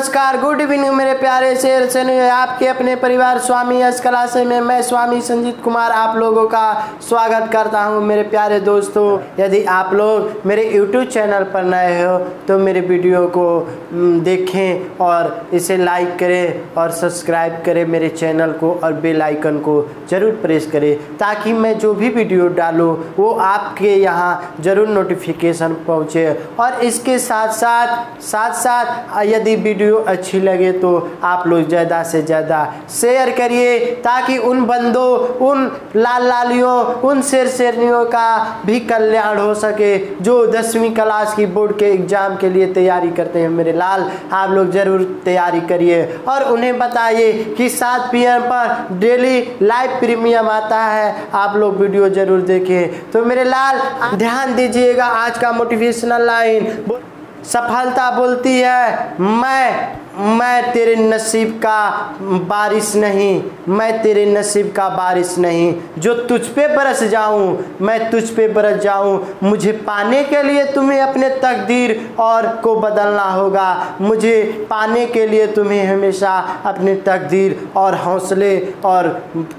नमस्कार, good evening मेरे प्यारे शेर से आपके अपने परिवार स्वामी यश क्लासे में मैं स्वामी संजीत कुमार आप लोगों का स्वागत करता हूं। मेरे प्यारे दोस्तों, यदि आप लोग मेरे YouTube चैनल पर नए हो तो मेरे वीडियो को देखें और इसे लाइक करें और सब्सक्राइब करें मेरे चैनल को और बेल आइकन को ज़रूर प्रेस करें ताकि मैं जो भी वीडियो डालूँ वो आपके यहाँ ज़रूर नोटिफिकेशन पहुँचे। और इसके साथ साथ यदि वीडियो अच्छी लगे तो आप लोग ज़्यादा से ज़्यादा शेयर करिए ताकि उन बंदों, उन लालियों, उन शेरनियों का भी कल्याण हो सके जो 10वीं क्लास की बोर्ड के एग्ज़ाम के लिए तैयारी करते हैं। मेरे लाल, आप लोग ज़रूर तैयारी करिए और उन्हें बताइए कि 7 PM पर डेली लाइव प्रीमियम आता है, आप लोग वीडियो ज़रूर देखें। तो मेरे लाल ध्यान दीजिएगा, आज का मोटिवेशनल लाइन, सफलता बोलती है मैं तेरे नसीब का बारिश नहीं, मैं तेरे नसीब का बारिश नहीं, जो तुझ पे बरस जाऊं मैं तुझ पे बरस जाऊं। मुझे पाने के लिए तुम्हें अपने तकदीर और को बदलना होगा, मुझे पाने के लिए तुम्हें हमेशा अपने तकदीर और हौसले और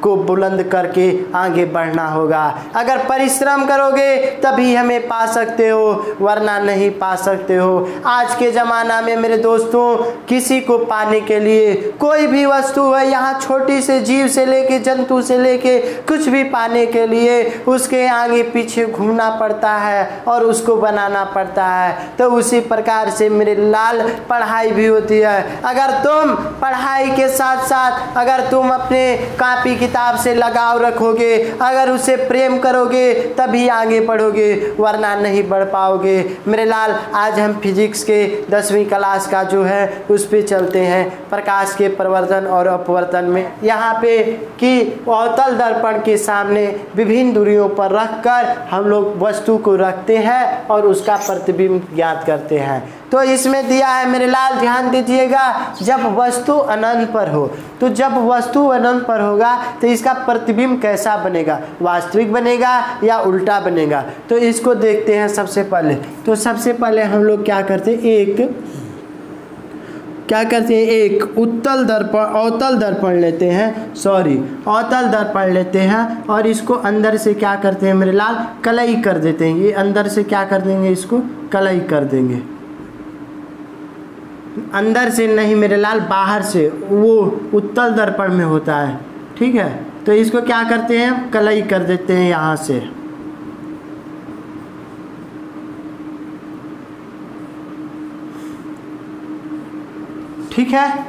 को बुलंद करके आगे बढ़ना होगा। अगर परिश्रम करोगे तभी हमें पा सकते हो, वरना नहीं पा सकते हो। आज के ज़माना में मेरे दोस्तों, किसी को पाने के लिए कोई भी वस्तु है, यहाँ छोटी से जीव से लेके जंतु से लेके कुछ भी पाने के लिए उसके आगे पीछे घूमना पड़ता है और उसको बनाना पड़ता है। तो उसी प्रकार से मेरे लाल पढ़ाई भी होती है। अगर तुम पढ़ाई के साथ साथ अगर तुम अपने कॉपी किताब से लगाव रखोगे, अगर उसे प्रेम करोगे तभी आगे बढ़ोगे, वरना नहीं बढ़ पाओगे। मेरे लाल, आज हम फिजिक्स के 10वीं क्लास का जो है उस पे चलते हैं, प्रकाश के प्रवर्तन और अपवर्तन में। यहाँ पे कि अवतल दर्पण के सामने विभिन्न दूरियों पर रखकर हम लोग वस्तु को रखते हैं और उसका प्रतिबिंब ज्ञात करते हैं। तो इसमें दिया है मेरे लाल, ध्यान दीजिएगा, जब वस्तु अनंत पर हो, तो जब वस्तु अनंत पर होगा तो इसका प्रतिबिंब कैसा बनेगा, वास्तविक बनेगा या उल्टा बनेगा। तो इसको देखते हैं सबसे पहले। तो सबसे पहले हम लोग क्या करते हैं, एक अवतल दर्पण लेते हैं और इसको अंदर से क्या करते हैं मेरे लाल, कलई कर देते हैं। ये अंदर से क्या कर देंगे, इसको कलई कर देंगे। अंदर से नहीं मेरे लाल, बाहर से, वो उत्तल दर्पण में होता है, ठीक है। तो इसको क्या करते हैं, कलई कर देते हैं यहाँ से। ठीक है,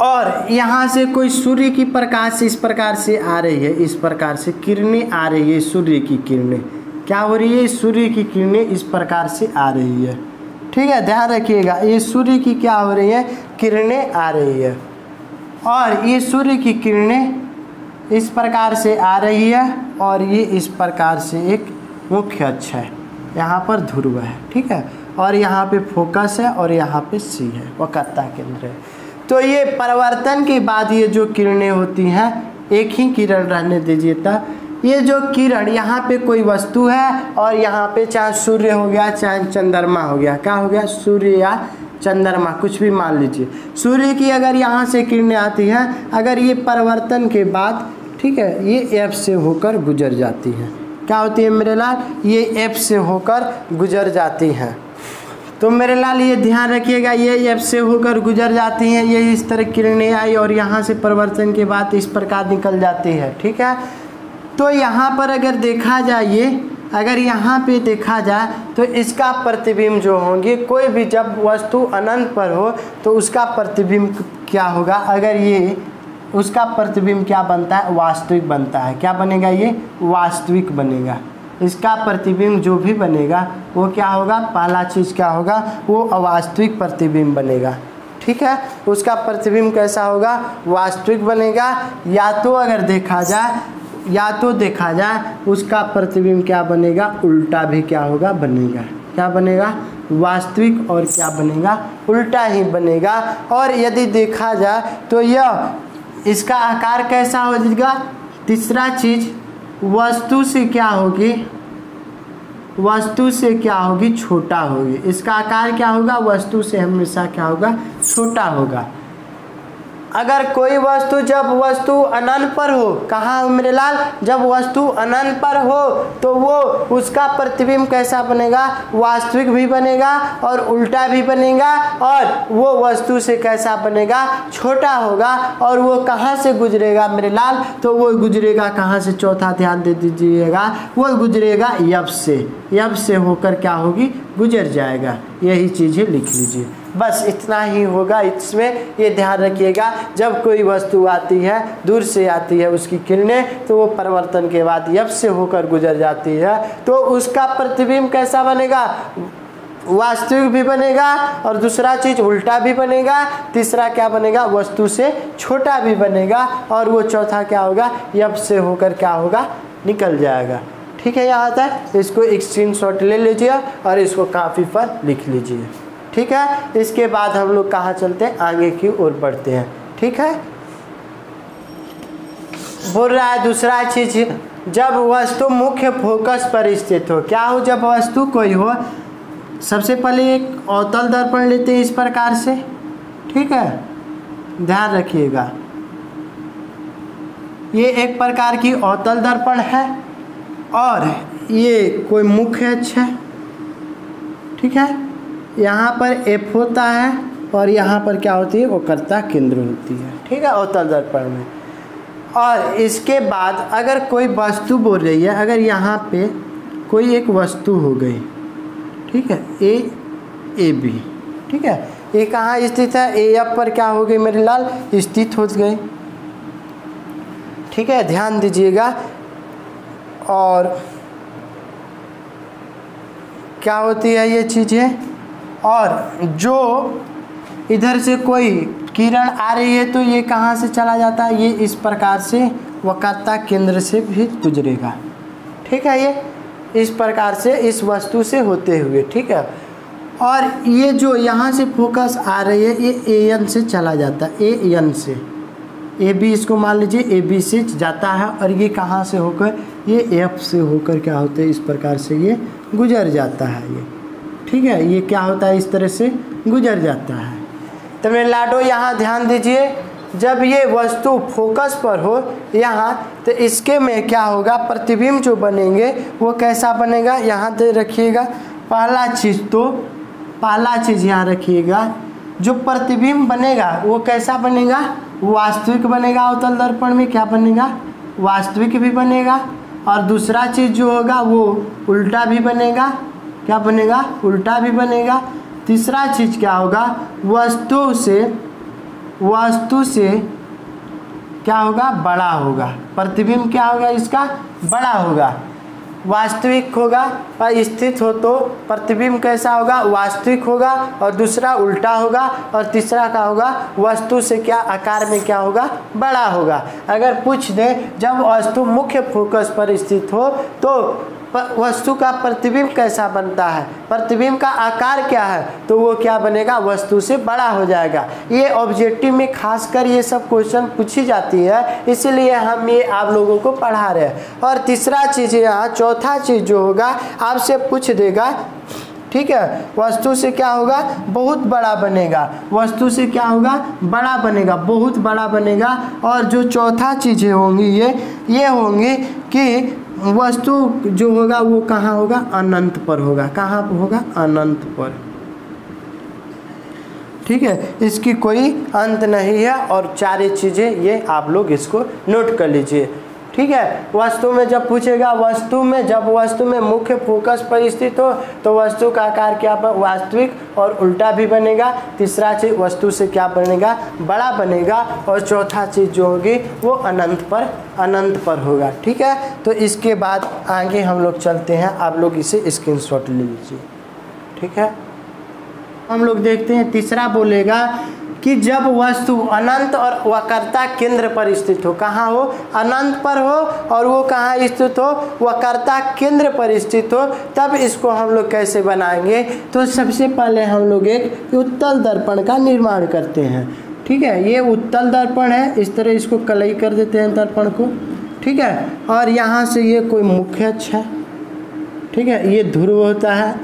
और यहाँ से कोई सूर्य की प्रकाश इस प्रकार से आ रही है, इस प्रकार से किरणें आ रही है, सूर्य की किरणें क्या हो रही है, सूर्य की किरणें इस प्रकार से आ रही है। ठीक है, ध्यान रखिएगा, ये सूर्य की क्या हो रही है, किरणें आ रही है। और ये सूर्य की किरणें इस प्रकार से आ रही है और ये इस प्रकार से एक मुख्य अक्ष है, यहाँ पर ध्रुव है, ठीक है, और यहाँ पे फोकस है और यहाँ पे सी है, वक्रता केंद्र है। तो ये परिवर्तन के बाद ये जो किरणें होती हैं, एक ही किरण रहने दीजिए। था ये जो किरण, यहाँ पे कोई वस्तु है और यहाँ पे चाहे सूर्य हो गया चाहे चंद्रमा हो गया, क्या हो गया, सूर्य या चंद्रमा, कुछ भी मान लीजिए। सूर्य की अगर यहाँ से किरणें आती हैं, अगर ये परिवर्तन के बाद, ठीक है, ये F से होकर गुजर जाती हैं, क्या होती है मेरे लाल, ये F से होकर गुजर जाती हैं। तो मेरे लाल ये ध्यान रखिएगा, ये F से होकर गुजर जाती हैं, ये इस तरह किरणें आई और यहाँ से परिवर्तन के बाद इस प्रकार निकल जाती है, ठीक है। तो यहाँ पर अगर देखा जाए, अगर यहाँ पे देखा जाए तो इसका प्रतिबिंब जो होंगे, कोई भी जब वस्तु अनंत पर हो तो उसका प्रतिबिंब क्या होगा, अगर ये उसका प्रतिबिंब क्या बनता है, वास्तविक बनता है। क्या बनेगा, ये वास्तविक बनेगा। इसका प्रतिबिंब जो भी बनेगा वो क्या होगा, पहला चीज़ क्या होगा, वो अवास्तविक प्रतिबिंब बनेगा, ठीक है। उसका प्रतिबिंब कैसा होगा, वास्तविक बनेगा। या तो अगर देखा जाए उसका प्रतिबिंब क्या बनेगा, उल्टा भी क्या होगा, बनेगा। क्या बनेगा, वास्तविक और क्या बनेगा, उल्टा ही बनेगा। और यदि देखा जाए तो यह इसका आकार कैसा हो जाएगा, तीसरा चीज वस्तु से क्या होगी, वस्तु से क्या होगी, छोटा होगी। इसका आकार क्या होगा, वस्तु से हमेशा क्या होगा, छोटा होगा। अगर कोई वस्तु, जब वस्तु अनंत पर हो, कहाँ हो मेरे लाल, जब वस्तु अनंत पर हो तो वो उसका प्रतिबिंब कैसा बनेगा, वास्तविक भी बनेगा और उल्टा भी बनेगा, और वो वस्तु से कैसा बनेगा, छोटा होगा। और वो कहाँ से गुजरेगा मेरे लाल, तो वो गुजरेगा कहाँ से, चौथा ध्यान दे दीजिएगा, वो गुजरेगा यब से, यब से होकर क्या होगी, गुजर जाएगा। यही चीज़ें लिख लीजिए, बस इतना ही होगा। इसमें ये ध्यान रखिएगा, जब कोई वस्तु आती है, दूर से आती है उसकी किरणें, तो वो परिवर्तन के बाद यब से होकर गुजर जाती है, तो उसका प्रतिबिंब कैसा बनेगा, वास्तविक भी बनेगा, और दूसरा चीज़ उल्टा भी बनेगा, तीसरा क्या बनेगा, वस्तु से छोटा भी बनेगा, और वो चौथा क्या होगा, यब से होकर क्या होगा, निकल जाएगा। ठीक है, यहाँ तक इसको एक स्क्रीनशॉट ले लीजिए और इसको कापी पर लिख लीजिए। ठीक है, इसके बाद हम लोग कहाँ चलते हैं, आगे की ओर बढ़ते हैं। ठीक है, बोल रहा है दूसरा चीज, जब वस्तु मुख्य फोकस पर स्थित हो, क्या हो, जब वस्तु कोई हो, सबसे पहले एक अवतल दर्पण लेते हैं इस प्रकार से। ठीक है, ध्यान रखिएगा, ये एक प्रकार की अवतल दर्पण है और ये कोई मुख्य अक्ष है। ठीक है, यहाँ पर F होता है और यहाँ पर क्या होती है, वक्रता केंद्र होती है। ठीक है, अवतल दर्पण में। और इसके बाद अगर कोई वस्तु बोल रही है, अगर यहाँ पे कोई एक वस्तु हो गई, ठीक है, ए बी, ठीक है, ये कहाँ स्थित है, ए एफ पर क्या हो गई मेरे लाल, स्थित हो गई। ठीक है, ध्यान दीजिएगा। और क्या होती है ये चीज़ें, और जो इधर से कोई किरण आ रही है तो ये कहाँ से चला जाता है, ये इस प्रकार से वक्रता केंद्र से भी गुजरेगा। ठीक है, ये इस प्रकार से इस वस्तु से होते हुए। ठीक है, और ये जो यहाँ से फोकस आ रही है, ये ए एन से चला जाता है, ए एन से, ए बी इसको मान लीजिए, ए बी से जाता है, और ये कहाँ से होकर, ये एफ से होकर क्या होता है, इस प्रकार से ये गुजर जाता है ये। ठीक है, ये क्या होता है, इस तरह से गुजर जाता है। तो मेरे लाडो यहाँ ध्यान दीजिए, जब ये वस्तु फोकस पर हो यहाँ, तो इसके में क्या होगा, प्रतिबिंब जो बनेंगे वो कैसा बनेगा, यहाँ दे रखिएगा। पहला चीज़ यहाँ रखिएगा, जो प्रतिबिंब बनेगा वो कैसा बनेगा, वास्तविक बनेगा। अवतल दर्पण में क्या बनेगा, वास्तविक भी बनेगा, और दूसरा चीज़ जो होगा वो उल्टा भी बनेगा। क्या बनेगा, उल्टा भी बनेगा। तीसरा चीज़ क्या होगा, वस्तु से क्या होगा, बड़ा होगा। प्रतिबिंब क्या होगा, इसका बड़ा होगा। वास्तविक होगा और स्थित हो तो प्रतिबिंब कैसा होगा, वास्तविक होगा, और दूसरा उल्टा होगा, और तीसरा क्या होगा, वस्तु से क्या आकार में क्या होगा, बड़ा होगा। अगर पूछ दे जब वस्तु मुख्य फोकस पर स्थित हो तो वस्तु का प्रतिबिंब कैसा बनता है, प्रतिबिंब का आकार क्या है, तो वो क्या बनेगा, वस्तु से बड़ा हो जाएगा। ये ऑब्जेक्टिव में खासकर ये सब क्वेश्चन पूछी जाती है, इसीलिए हम ये आप लोगों को पढ़ा रहे हैं। और तीसरा चीज़ यहाँ, चौथा चीज़ जो होगा आपसे पूछ देगा। ठीक है, वस्तु से क्या होगा, बहुत बड़ा बनेगा। वस्तु से क्या होगा, बड़ा बनेगा, बहुत बड़ा बनेगा। और जो चौथा चीज़ें होंगी ये होंगी कि वस्तु जो होगा वो कहाँ होगा, अनंत पर होगा। कहाँ पर होगा, अनंत पर। ठीक है, इसकी कोई अंत नहीं है। और चारे चीज़ें ये आप लोग इसको नोट कर लीजिए। ठीक है, वस्तु में जब पूछेगा, जब वस्तु में मुख्य फोकस पर स्थित हो तो वस्तु का आकार क्या, वास्तविक और उल्टा भी बनेगा। तीसरा चीज वस्तु से क्या बनेगा, बड़ा बनेगा। और चौथा चीज जो होगी वो अनंत पर होगा। ठीक है, तो इसके बाद आगे हम लोग चलते हैं, आप लोग इसे स्क्रीनशॉट ले लीजिए। ठीक है, हम लोग देखते हैं तीसरा बोलेगा कि जब वस्तु अनंत और वक्रता केंद्र पर स्थित हो। कहाँ हो, अनंत पर हो, और वो कहाँ स्थित हो, वक्रता केंद्र पर स्थित हो, तब इसको हम लोग कैसे बनाएंगे। तो सबसे पहले हम लोग एक उत्तल दर्पण का निर्माण करते हैं। ठीक है, ये उत्तल दर्पण है, इस तरह इसको कलई कर देते हैं दर्पण को। ठीक है, और यहाँ से ये कोई मुख्य अक्ष है। ठीक है। ये ध्रुव होता है,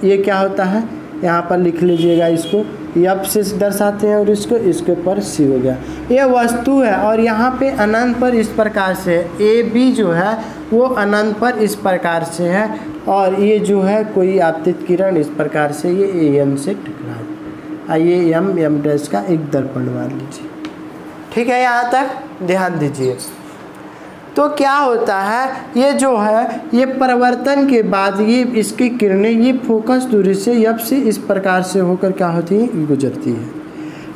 ये क्या होता है, यहाँ पर लिख लीजिएगा, इसको यप से दर्शाते हैं और इसको इसके ऊपर सी हो गया। ये वस्तु है और यहाँ पे अनंत पर इस प्रकार से है, ए बी जो है वो अनंत पर इस प्रकार से है और ये जो है कोई आपतित किरण इस प्रकार से ये एम से टकरा, ये एम डैश का एक दर्पण मान लीजिए। ठीक है, यहाँ तक ध्यान दीजिए। तो क्या होता है, ये जो है ये परिवर्तन के बाद ये इसकी किरणें ये फोकस दूरी से यप से इस प्रकार से होकर क्या होती है, गुजरती है।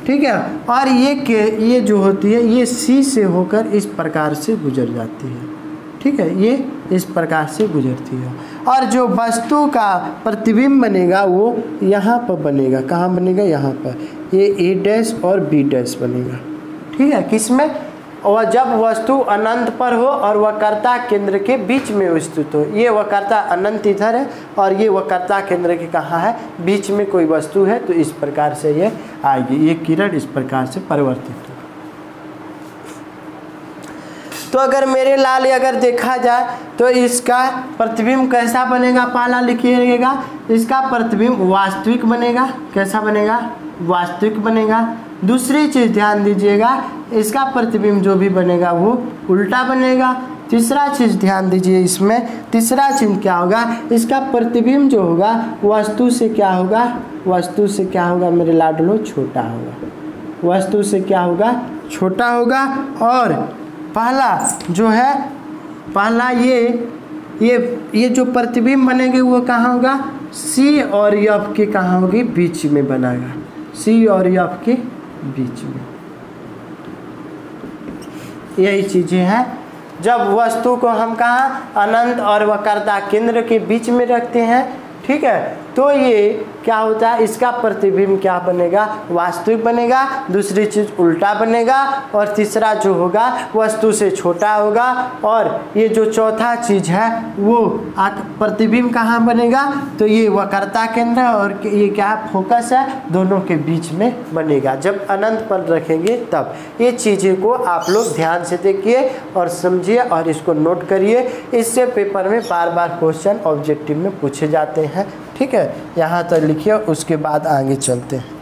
ठीक है, और ये जो होती है ये सी से होकर इस प्रकार से गुजर जाती है। ठीक है, ये इस प्रकार से गुजरती है और जो वस्तु का प्रतिबिंब बनेगा वो यहाँ पर बनेगा। कहाँ बनेगा, यहाँ पर, ये ए डैश और बी डैश बनेगा। ठीक है, किसमें, और जब वस्तु अनंत पर हो और वक्रता केंद्र के बीच में स्थित हो। ये वक्रता अनंत इधर है और ये वक्रता केंद्र के कहाँ है, बीच में कोई वस्तु है, तो इस प्रकार से ये आएगी, ये किरण इस प्रकार से परिवर्तित हो। तो अगर मेरे लाल अगर देखा जाए तो इसका प्रतिबिंब कैसा बनेगा, पहला लिखिएगा, इसका प्रतिबिंब वास्तविक बनेगा। कैसा बनेगा, वास्तविक बनेगा। दूसरी चीज़ ध्यान दीजिएगा, इसका प्रतिबिंब जो भी बनेगा वो उल्टा बनेगा। तीसरा चीज़ ध्यान दीजिए, इसमें तीसरा चिन्ह क्या होगा, इसका प्रतिबिंब जो होगा वस्तु से क्या होगा, वस्तु से क्या होगा मेरे लाडलो, छोटा होगा। वस्तु से क्या होगा, छोटा होगा। और पहला जो है, पहला ये जो प्रतिबिंब बनेंगे वो कहाँ होगा, सी और एफ के कहाँ होगी, बीच में बनेगा, सी और एफ के बीच में। यही चीज़ें हैं, जब वस्तु को हम कहाँ अनंत और वक्रता केंद्र के बीच में रखते हैं। ठीक है, तो ये क्या होता है, इसका प्रतिबिंब क्या बनेगा, वास्तविक बनेगा। दूसरी चीज़ उल्टा बनेगा और तीसरा जो होगा वस्तु से छोटा होगा। और ये जो चौथा चीज़ है वो प्रतिबिंब कहाँ बनेगा, तो ये वक्रता केंद्र और ये क्या है, फोकस है, दोनों के बीच में बनेगा। जब अनंत पर रखेंगे तब। ये चीज़ें को आप लोग ध्यान से देखिए और समझिए और इसको नोट करिए। इससे पेपर में बार बार क्वेश्चन ऑब्जेक्टिव में पूछे जाते हैं। ठीक है, यहाँ तक लिखिए, उसके बाद आगे चलते हैं।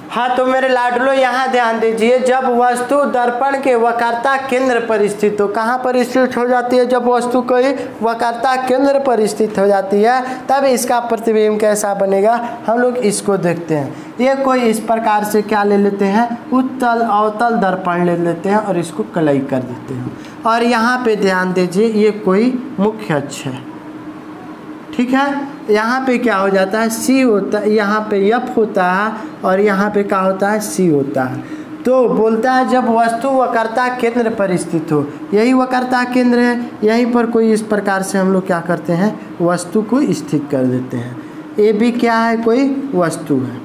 हाँ, तो मेरे लाडलो यहाँ ध्यान दीजिए, जब वस्तु दर्पण के वक्रता केंद्र पर स्थित हो, कहाँ पर स्थित हो जाती है, जब वस्तु कोई वक्रता केंद्र पर स्थित हो जाती है तब इसका प्रतिबिंब कैसा बनेगा, हम लोग इसको देखते हैं। ये कोई इस प्रकार से क्या ले लेते हैं, उत्तल अवतल दर्पण ले लेते हैं और इसको कलई कर देते हैं। और यहाँ पे ध्यान दीजिए, ये कोई मुख्य अक्ष है। ठीक है, यहाँ पे क्या हो जाता है, सी होता है, यहाँ पे एफ होता है और यहाँ पे क्या होता है, सी होता है। तो बोलता है जब वस्तु वक्रता केंद्र पर स्थित हो, यही वक्रता केंद्र है, यहीं पर कोई इस प्रकार से हम लोग क्या करते हैं, वस्तु को स्थित कर देते हैं। ए भी क्या है, कोई वस्तु है।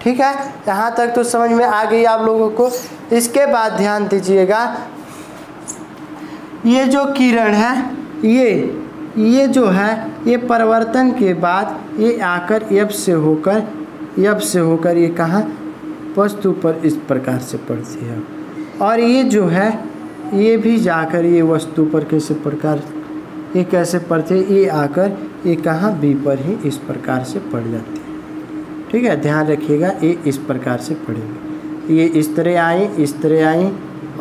ठीक है, यहाँ तक तो समझ में आ गई आप लोगों को। इसके बाद ध्यान दीजिएगा, ये जो किरण है ये जो है ये परिवर्तन के बाद ये आकर एफ से होकर ये कहाँ, वस्तु पर इस प्रकार से पड़ती है। और ये जो है ये भी जाकर ये वस्तु पर कैसे प्रकार, ये कैसे पड़ती है, ये आकर ये कहाँ, बी पर ही इस प्रकार से पड़ जाती है। ठीक है, ध्यान रखिएगा, ये इस प्रकार से पड़ेगी। ये इस तरह आई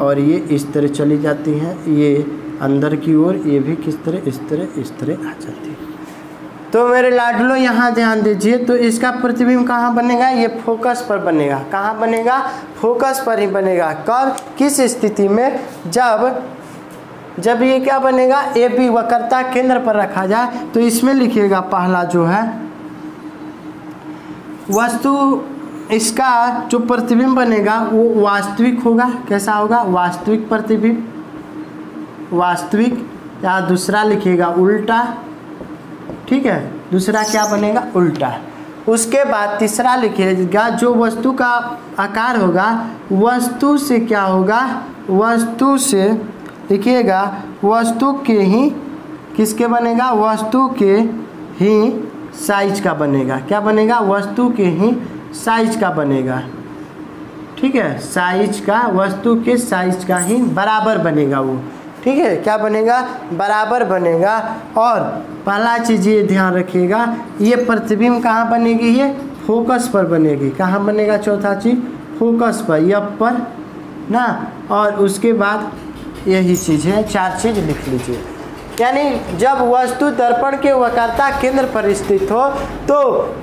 और ये इस तरह चली जाती हैं, ये अंदर की ओर, ये भी किस तरह, इस तरह आ जाती है। तो मेरे लाडलो यहाँ ध्यान दीजिए, तो इसका प्रतिबिंब कहाँ बनेगा, ये फोकस पर बनेगा। कहाँ बनेगा, फोकस पर ही बनेगा। कब, किस स्थिति में, जब ये क्या बनेगा, ए बी वक्रता केंद्र पर रखा जाए। तो इसमें लिखिएगा, पहला जो है वस्तु, इसका जो प्रतिबिंब बनेगा वो वास्तविक होगा। कैसा होगा, वास्तविक प्रतिबिंब, वास्तविक। या दूसरा लिखिएगा उल्टा। ठीक है, दूसरा क्या बनेगा, उल्टा। उसके बाद तीसरा लिखिएगा, जो वस्तु का आकार होगा वस्तु से क्या होगा, वस्तु से लिखिएगा, वस्तु के ही किसके बनेगा, वस्तु के ही साइज का बनेगा। क्या बनेगा, वस्तु के ही साइज का बनेगा। ठीक है, साइज का, वस्तु के साइज का ही बराबर बनेगा वो। ठीक है, क्या बनेगा, बराबर बनेगा। और पहला चीज़ ये ध्यान रखिएगा, ये प्रतिबिंब कहाँ बनेगी, ये फोकस पर बनेगी। कहाँ बनेगा, चौथा चीज़ फोकस पर, एफ पर ना। और उसके बाद यही चीज़ है, 4 चीज़ लिख लीजिए। यानी जब वस्तु दर्पण के वक्रता केंद्र पर स्थित हो तो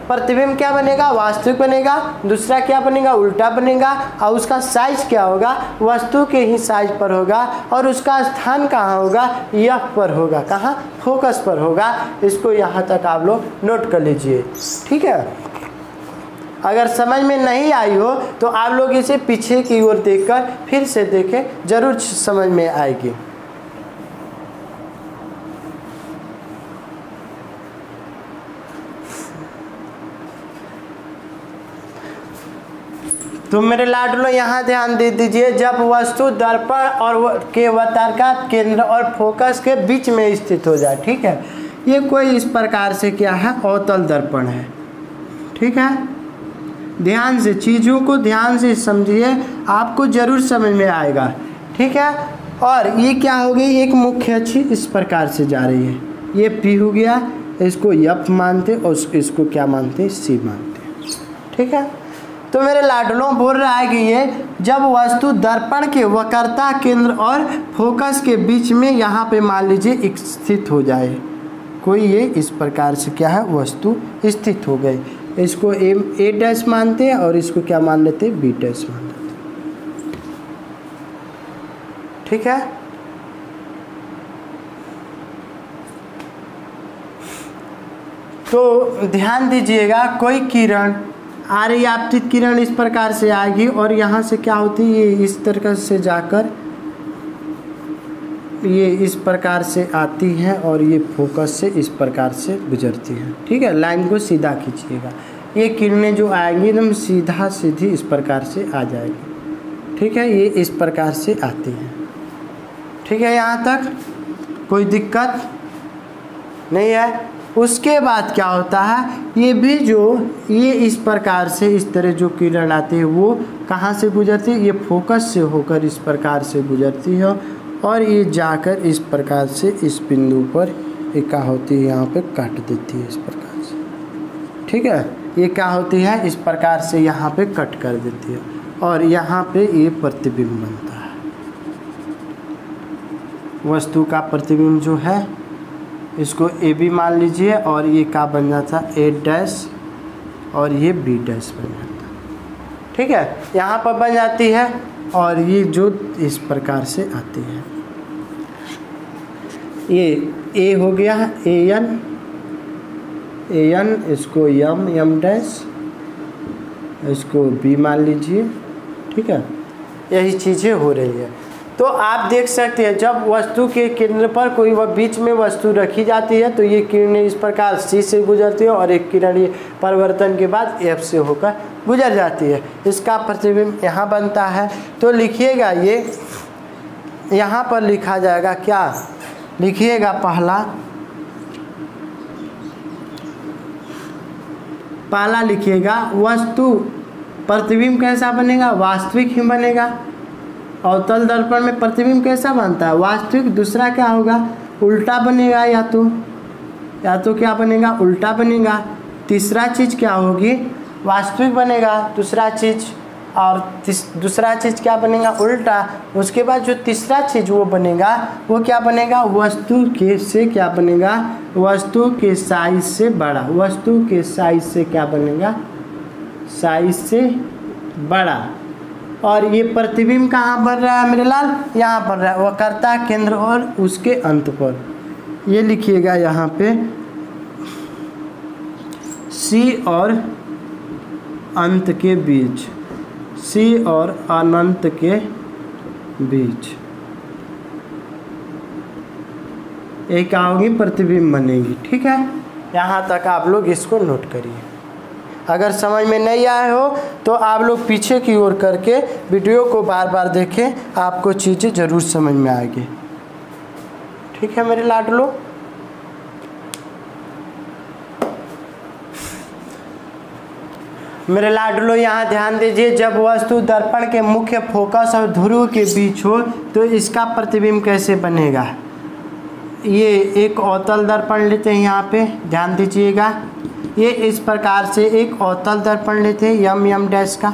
प्रतिबिंब क्या बनेगा, वास्तविक बनेगा। दूसरा क्या बनेगा, उल्टा बनेगा। और उसका साइज क्या होगा, वस्तु के ही साइज पर होगा। और उसका स्थान कहाँ होगा, एफ पर होगा। कहाँ, फोकस पर होगा। इसको यहाँ तक आप लोग नोट कर लीजिए। ठीक है, अगर समझ में नहीं आई हो तो आप लोग इसे पीछे की ओर देखकर फिर से देखें, जरूर समझ में आएगी। तो मेरे लाडलो यहाँ ध्यान दे दीजिए, जब वस्तु दर्पण और के वक्रता केंद्र और फोकस के बीच में स्थित हो जाए। ठीक है, ये कोई इस प्रकार से क्या है, अवतल दर्पण है। ठीक है, ध्यान से चीज़ों को ध्यान से समझिए, आपको जरूर समझ में आएगा। ठीक है, और ये क्या हो गई, एक मुख्य अक्ष इस प्रकार से जा रही है, ये पी हो गया, इसको एफ मानते और इसको क्या मानते, सी मानते। ठीक है, तो मेरे लाडलों बोल रहा है कि ये जब वस्तु दर्पण के वक्रता केंद्र और फोकस के बीच में यहाँ पे मान लीजिए स्थित हो जाए, कोई ये इस प्रकार से क्या है, वस्तु स्थित हो गई, इसको ए डैश मानते हैं और इसको क्या मान लेते हैं, बी डैश मान लेते हैं। ठीक है, तो ध्यान दीजिएगा, कोई किरण आर्य आपतित किरण इस प्रकार से आएगी और यहाँ से क्या होती है, ये इस तरह से जाकर ये इस प्रकार से आती है और ये फोकस से इस प्रकार से गुजरती है। ठीक है, लाइन को सीधा खींचिएगा, ये किरणें जो आएंगी एकदम सीधा सीधी इस प्रकार से आ जाएगी। ठीक है, ये इस प्रकार से आती है। ठीक है, यहाँ तक कोई दिक्कत नहीं है। उसके बाद क्या होता है, ये भी जो ये इस प्रकार से इस तरह जो किरण आती है वो कहाँ से गुजरती है, ये फोकस से होकर इस प्रकार से गुजरती है और ये जाकर इस प्रकार से इस बिंदु पर ये क्या होती है, यहाँ पे काट देती है इस प्रकार से। ठीक है, ये क्या होती है, इस प्रकार से यहाँ पे कट कर देती है और यहाँ पे ये प्रतिबिंब बनता है। वस्तु का प्रतिबिंब जो है इसको ए बी मान लीजिए और ये क्या बन जाता है, ए डैश और ये बी डैश बन जाता है। ठीक है, यहाँ पर बन जाती है और ये जो इस प्रकार से आती है, ये ए हो गया ए एन, इसको एम डैश, इसको बी मान लीजिए। ठीक है, यही चीज़ें हो रही है। तो आप देख सकते हैं, जब वस्तु के केंद्र पर कोई बीच में वस्तु रखी जाती है तो ये किरणें इस प्रकार सी से गुजरती है और एक किरण ये परिवर्तन के बाद एफ से होकर गुजर जाती है। इसका प्रतिबिंब यहाँ बनता है। तो लिखिएगा, ये यहाँ पर लिखा जाएगा, क्या लिखिएगा, पहला लिखिएगा, वस्तु प्रतिबिंब कैसा बनेगा, वास्तविक ही बनेगा। अवतल दर्पण में प्रतिबिंब कैसा बनता है, वास्तविक। दूसरा क्या होगा, उल्टा बनेगा, या तो क्या बनेगा, उल्टा बनेगा। तीसरा चीज़ क्या होगी, वास्तविक बनेगा दूसरा चीज़, और दूसरा चीज़ क्या बनेगा, उल्टा। उसके बाद जो तीसरा चीज़ वो बनेगा, वो क्या बनेगा, वस्तु के से क्या बनेगा, वस्तु के साइज से बड़ा। वस्तु के साइज से क्या बनेगा, साइज से बड़ा। और ये प्रतिबिंब कहाँ बन रहा है मेरे लाल, यहाँ बन रहा है वक्रता केंद्र और उसके अंत पर। ये लिखिएगा यहाँ पे, सी और अंत के बीच, सी और अनंत के बीच एक क्या होगी, प्रतिबिंब बनेगी। ठीक है, यहाँ तक आप लोग इसको नोट करिए। अगर समझ में नहीं आए हो तो आप लोग पीछे की ओर करके वीडियो को बार बार देखें, आपको चीज़ें ज़रूर समझ में आएगी। ठीक है मेरे लाडलो, मेरे लाडलो यहाँ ध्यान दीजिए, जब वस्तु दर्पण के मुख्य फोकस और ध्रुव के बीच हो तो इसका प्रतिबिंब कैसे बनेगा। ये एक अवतल दर्पण लेते हैं, यहाँ पे ध्यान दीजिएगा, ये इस प्रकार से एक अवतल दर्पण लेते हैं यम डैश का,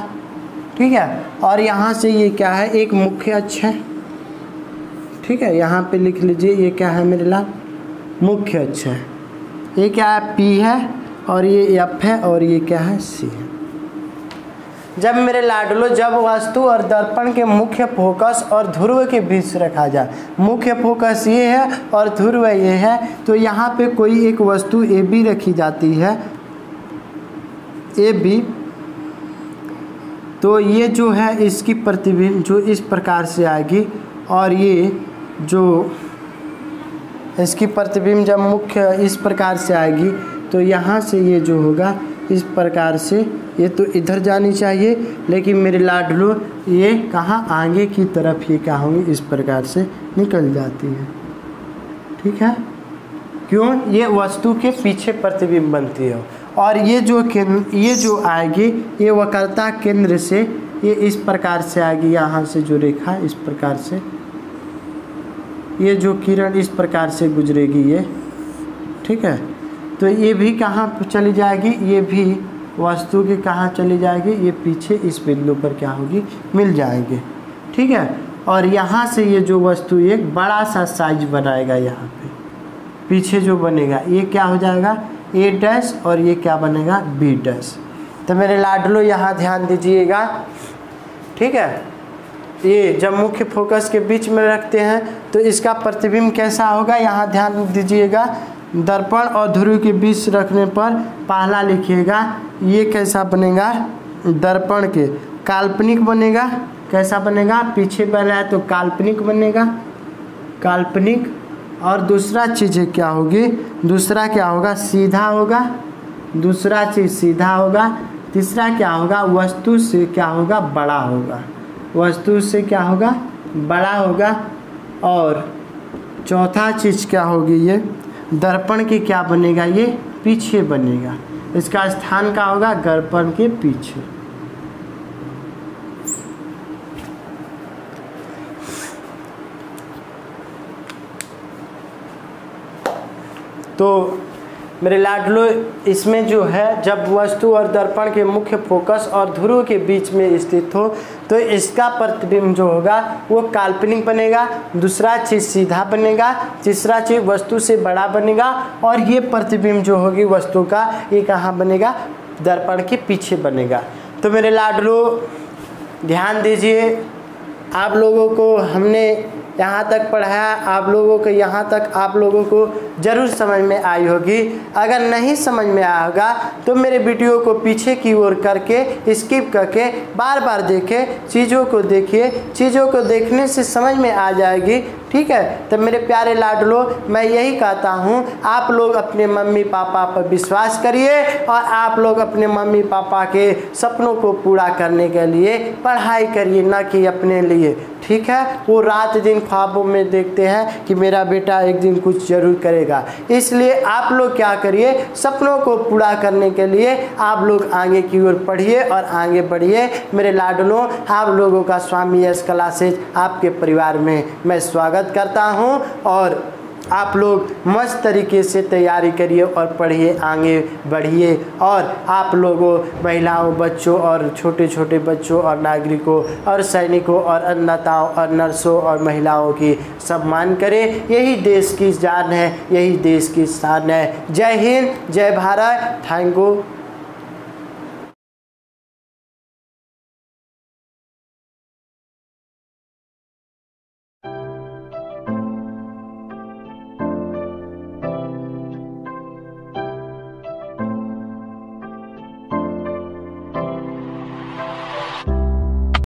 ठीक है। और यहाँ से ये क्या है, एक मुख्य अक्ष है, ठीक है। यहाँ पे लिख लीजिए ये क्या है मेरे लाल, मुख्य अक्ष है। ये क्या है, P है, और ये F है, और ये क्या है, C है। जब मेरे लाडलो, जब वस्तु और दर्पण के मुख्य फोकस और ध्रुव के बीच रखा जाए, मुख्य फोकस ये है और ध्रुव ये है, तो यहाँ पे कोई एक वस्तु AB रखी जाती है, AB, तो ये जो है इसकी प्रतिबिंब जो इस प्रकार से आएगी, और ये जो इसकी प्रतिबिंब जब मुख्य इस प्रकार से आएगी तो यहाँ से ये जो होगा इस प्रकार से, ये तो इधर जानी चाहिए, लेकिन मेरे लाडलो ये कहाँ, आगे की तरफ ये क्या होंगी, इस प्रकार से निकल जाती है, ठीक है। क्यों, ये वस्तु के पीछे प्रतिबिंब बनती है। और ये जो केंद्र, ये जो आएगी, ये वक्रता केंद्र से ये इस प्रकार से आएगी, यहाँ से जो रेखा इस प्रकार से, ये जो किरण इस प्रकार से गुजरेगी ये, ठीक है। तो ये भी कहाँ चली जाएगी, ये भी वस्तु की कहाँ चली जाएगी, ये पीछे इस बिंदु पर क्या होगी, मिल जाएगी, ठीक है। और यहाँ से ये जो वस्तु एक बड़ा सा साइज बनाएगा, यहाँ पे पीछे जो बनेगा ये क्या हो जाएगा, A डैश, और ये क्या बनेगा, B डैश। तो मेरे लाडलो यहाँ ध्यान दीजिएगा, ठीक है। ये जब मुख्य फोकस के बीच में रखते हैं तो इसका प्रतिबिंब कैसा होगा, यहाँ ध्यान दीजिएगा, दर्पण और ध्रुव के बीच रखने पर पहला लिखिएगा, ये कैसा बनेगा, दर्पण के काल्पनिक बनेगा, कैसा बनेगा, पीछे बन रहा है तो काल्पनिक बनेगा, काल्पनिक। और दूसरा चीज़ क्या होगी, दूसरा क्या होगा, सीधा होगा, दूसरा चीज़ सीधा होगा। तीसरा क्या होगा, वस्तु से क्या होगा, बड़ा होगा, वस्तु से क्या होगा, बड़ा होगा। और चौथा चीज़ क्या होगी, ये दर्पण की क्या बनेगा, ये पीछे बनेगा, इसका स्थान क्या होगा, दर्पण के पीछे। तो मेरे लाडलो, इसमें जो है, जब वस्तु और दर्पण के मुख्य फोकस और ध्रुव के बीच में स्थित हो तो इसका प्रतिबिंब जो होगा वो काल्पनिक बनेगा, दूसरा चीज़ सीधा बनेगा, तीसरा चीज़ वस्तु से बड़ा बनेगा, और ये प्रतिबिंब जो होगी वस्तु का, ये कहाँ बनेगा, दर्पण के पीछे बनेगा। तो मेरे लाडलो ध्यान दीजिए, आप लोगों को हमने यहाँ तक पढ़ाया, आप लोगों को यहाँ तक आप लोगों को ज़रूर समझ में आई होगी। अगर नहीं समझ में आया होगा तो मेरे वीडियो को पीछे की ओर करके स्किप करके बार बार देखें, चीज़ों को देखिए, चीज़ों को देखने से समझ में आ जाएगी, ठीक है। तो मेरे प्यारे लाडलो, मैं यही कहता हूँ, आप लोग अपने मम्मी पापा पर विश्वास करिए और आप लोग अपने मम्मी पापा के सपनों को पूरा करने के लिए पढ़ाई करिए, ना कि अपने लिए, ठीक है। वो रात दिन ख्वाबों में देखते हैं कि मेरा बेटा एक दिन कुछ जरूर करेगा, इसलिए आप लोग क्या करिए, सपनों को पूरा करने के लिए आप लोग आगे की ओर पढ़िए और आगे बढ़िए। मेरे लाडलों, आप लोगों का स्वामी यश क्लासेज आपके परिवार में मैं स्वागत करता हूं, और आप लोग मस्त तरीके से तैयारी करिए और पढ़िए, आगे बढ़िए। और आप लोगों, महिलाओं, बच्चों और छोटे छोटे बच्चों और नागरिकों और सैनिकों और अन्नदाताओं और नर्सों और महिलाओं की सम्मान करें। यही देश की जान है, यही देश की शान है। जय हिंद, जय भारत, थैंक यू।